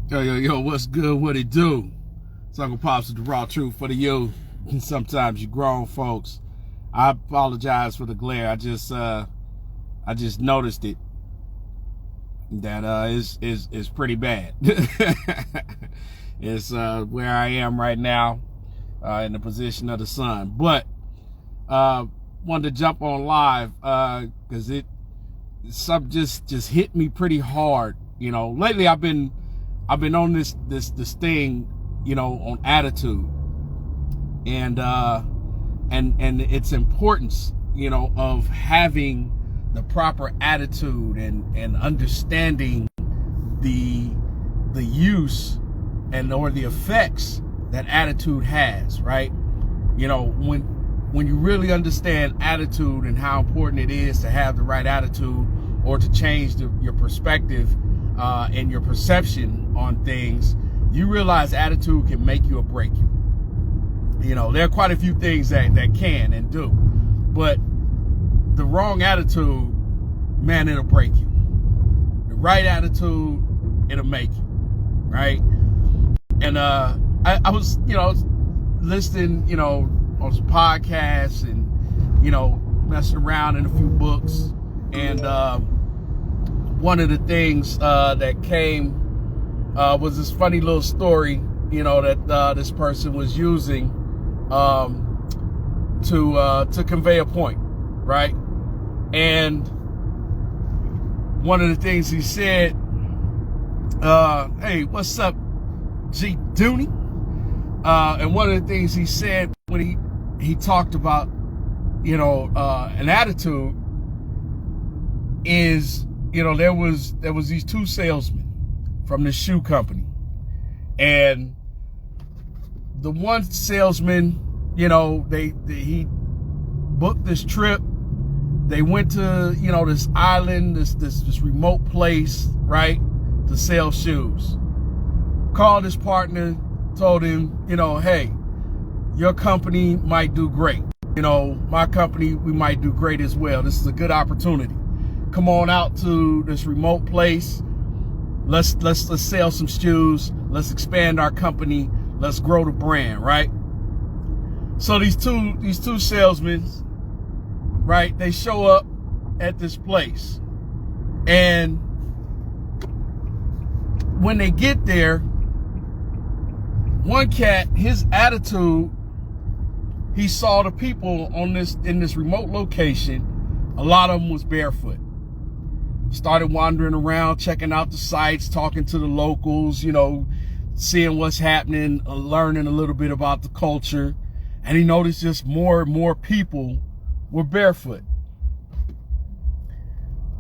Yo, what's good? What it do? It's Uncle Pops with the raw truth for the you. And sometimes you grown folks. I apologize for the glare. I just noticed it. That is pretty bad. It's where I am right now, in the position of the sun. But wanted to jump on live because something just hit me pretty hard. You know, lately I've been on this thing, on attitude and its importance, of having the proper attitude and understanding the use or the effects that attitude has, right? When you really understand attitude and how important it is to have the right attitude or to change your perspective and your perception on things, you realize attitude can make you or break you. There are quite a few things that can and do, but the wrong attitude, man, it'll break you. The right attitude, it'll make you, right? And I was listening, on some podcasts and, messing around in a few books, and one of the things that came was this funny little story, that this person was using to convey a point, right? And one of the things he said, hey, what's up, G Dooney? And one of the things he said when he talked about, an attitude is, there was these two salesmen from the shoe company, and the one salesman, he booked this trip. They went to, this island, this remote place, right, to sell shoes. Called his partner, told him, hey, your company might do great. My company, we might do great as well. This is a good opportunity. Come on out to this remote place. Let's sell some shoes. Let's expand our company. Let's grow the brand, right? So these two salesmen, right, they show up at this place. And when they get there, one cat, his attitude, he saw the people in this remote location, a lot of them was barefoot. Started wandering around, checking out the sites, talking to the locals, seeing what's happening, learning a little bit about the culture. And he noticed just more and more people were barefoot.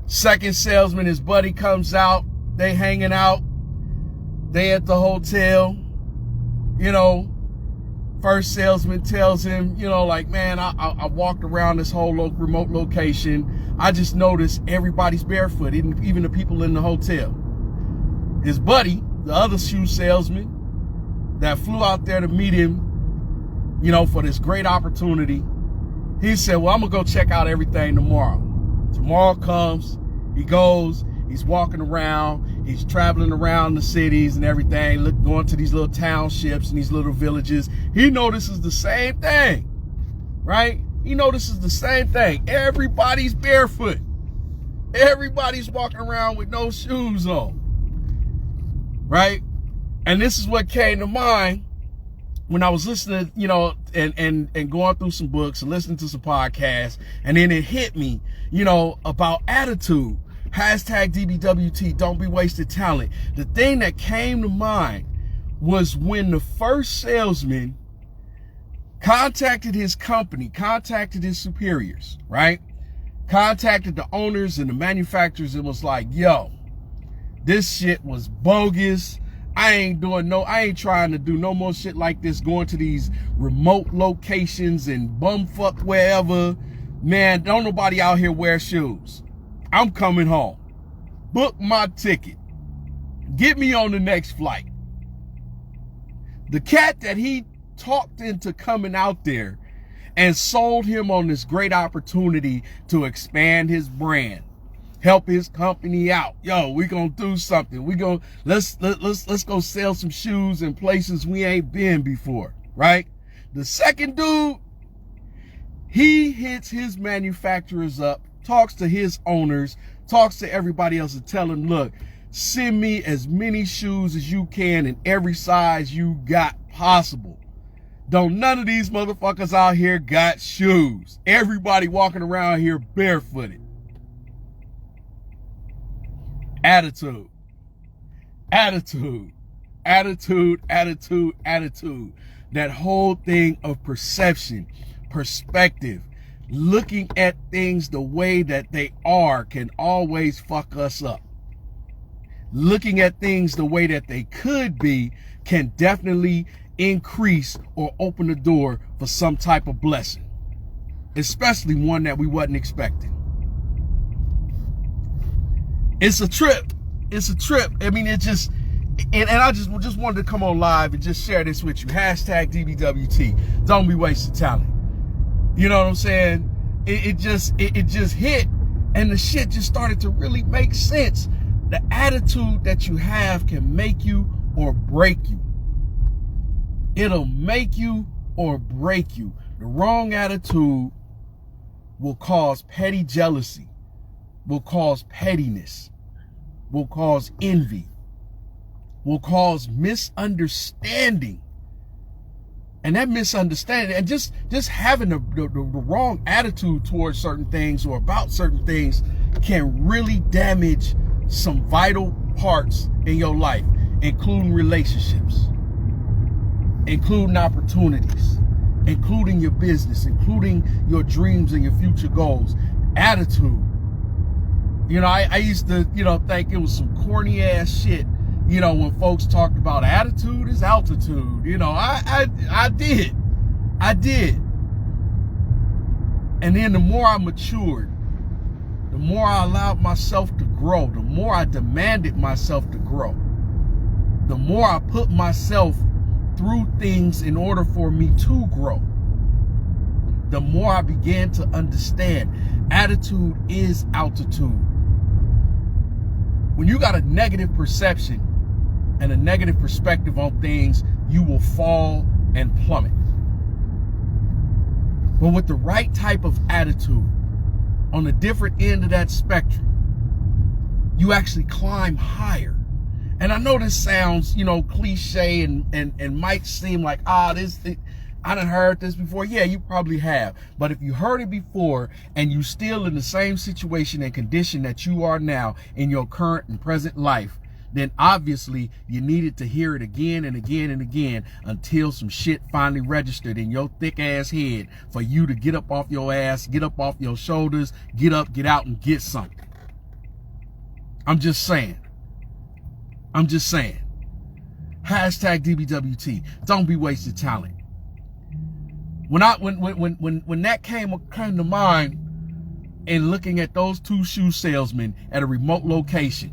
Second salesman, his buddy comes out, they hanging out, they at the hotel. First salesman tells him, like, man, I walked around this whole remote location. I just noticed everybody's barefoot, even the people in the hotel. His buddy, the other shoe salesman that flew out there to meet him, for this great opportunity, he said, well, I'm going to go check out everything tomorrow. Tomorrow comes, he goes, he's walking around, he's traveling around the cities and everything, going to these little townships and these little villages. He notices the same thing, right? He notices the same thing. Everybody's barefoot. Everybody's walking around with no shoes on, right? And this is what came to mind when I was listening, and going through some books and listening to some podcasts, and then it hit me, about attitude. Hashtag DBWT, don't be wasted talent. The thing that came to mind was when the first salesman contacted his company, contacted his superiors, right? Contacted the owners and the manufacturers and was like, yo, this shit was bogus. I ain't trying to do no more shit like this, going to these remote locations and bumfuck wherever. Man, don't nobody out here wear shoes. I'm coming home. Book my ticket. Get me on the next flight. The cat that he talked into coming out there and sold him on this great opportunity to expand his brand help his company out. Yo, we gonna do something. Let's go sell some shoes in places we ain't been before, right? The second dude, he hits his manufacturers up, talks to his owners, talks to everybody else and tell them, look, send me as many shoes as you can in every size you got possible. Don't none of these motherfuckers out here got shoes. Everybody walking around here barefooted. Attitude. Attitude. Attitude, attitude, attitude. That whole thing of perception, perspective, looking at things the way that they are can always fuck us up. Looking at things the way that they could be can definitely increase or open the door for some type of blessing, especially one that we wasn't expecting. It's a trip. It's a trip. I mean, it just, and I just wanted to come on live and just share this with you. Hashtag DBWT. Don't be wasting talent. You know what I'm saying? It just hit, and the shit just started to really make sense. The attitude that you have can make you or break you. It'll make you or break you. The wrong attitude will cause petty jealousy, will cause pettiness, will cause envy, will cause misunderstanding. And that misunderstanding and just having the wrong attitude towards certain things or about certain things can really damage some vital parts in your life, including relationships, including opportunities, including your business, including your dreams and your future goals. Attitude. You know, I used to, think it was some corny ass shit, when folks talked about attitude is altitude. I did. And then the more I matured, the more I allowed myself to grow, the more I demanded myself to grow, the more I put myself through things in order for me to grow, the more I began to understand attitude is altitude. When you got a negative perception and a negative perspective on things, you will fall and plummet. But with the right type of attitude, on the different end of that spectrum, you actually climb higher. And I know this sounds, cliche and might seem like, I done heard this before. Yeah, you probably have. But if you heard it before and you still in the same situation and condition that you are now in your current and present life, then obviously you needed to hear it again and again and again until some shit finally registered in your thick ass head for you to get up off your ass, get up off your shoulders, get up, get out and get something. I'm just saying. Hashtag DBWT. Don't be wasting talent. When that came to mind and looking at those two shoe salesmen at a remote location,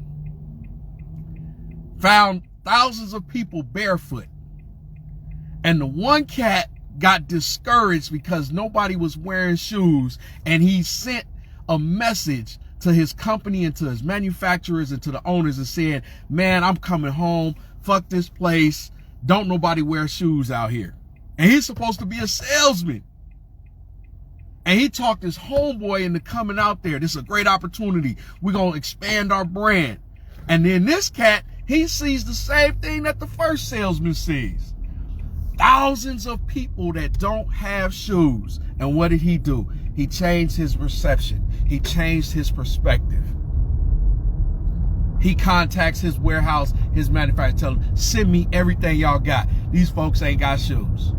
found thousands of people barefoot, and the one cat got discouraged because nobody was wearing shoes, and he sent a message to his company and to his manufacturers and to the owners and said, man, I'm coming home, fuck this place, don't nobody wear shoes out here. And he's supposed to be a salesman. And he talked his homeboy into coming out there. This is a great opportunity. We're going to expand our brand. And then this cat, he sees the same thing that the first salesman sees. Thousands of people that don't have shoes. And what did he do? He changed his perception. He changed his perspective. He contacts his warehouse, his manufacturer, tell them, send me everything y'all got. These folks ain't got shoes.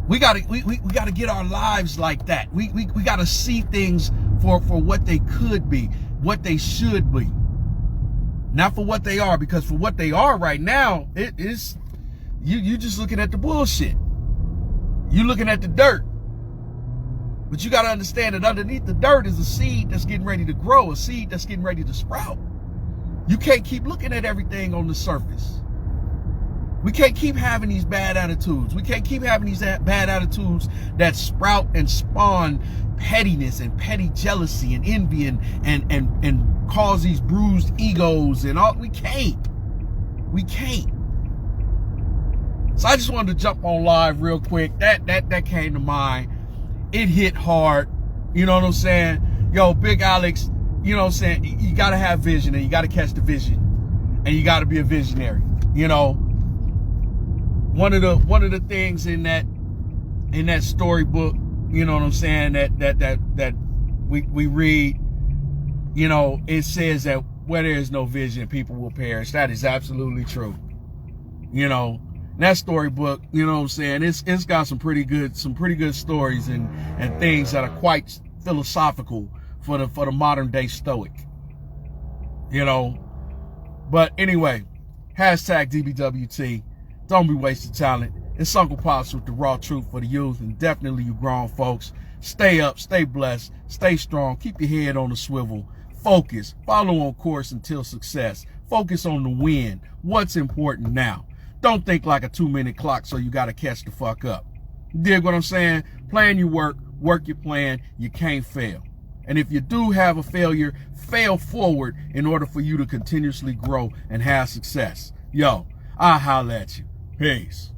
We gotta get our lives like that. We gotta see things for what they could be, what they should be. Not for what they are, because for what they are right now, it is you just looking at the bullshit. You looking at the dirt. But you gotta understand that underneath the dirt is a seed that's getting ready to grow, a seed that's getting ready to sprout. You can't keep looking at everything on the surface. We can't keep having these bad attitudes. We can't keep having these bad attitudes that sprout and spawn pettiness and petty jealousy and envy and cause these bruised egos and all. We can't. We can't. So I just wanted to jump on live real quick. That came to mind. It hit hard. You know what I'm saying? Yo, Big Alex, you know what I'm saying? You got to have vision, and you got to catch the vision, and you got to be a visionary. You know, one of the things in that storybook, you know what I'm saying, that we read, you know, it says that where there is no vision, people will perish. That is absolutely true. You know, that storybook, you know what I'm saying, it's got some pretty good stories and things that are quite philosophical for the modern day stoic. You know. But anyway, hashtag DBWT. Don't be wasting talent. It's Uncle Pops with the raw truth for the youth, and definitely you grown folks. Stay up, stay blessed, stay strong, keep your head on the swivel. Focus, follow on course until success. Focus on the win. What's important now? Don't think like a 2-minute clock, so you got to catch the fuck up. You dig what I'm saying? Plan your work, work your plan. You can't fail. And if you do have a failure, fail forward in order for you to continuously grow and have success. Yo, I'll holler at you. Peace.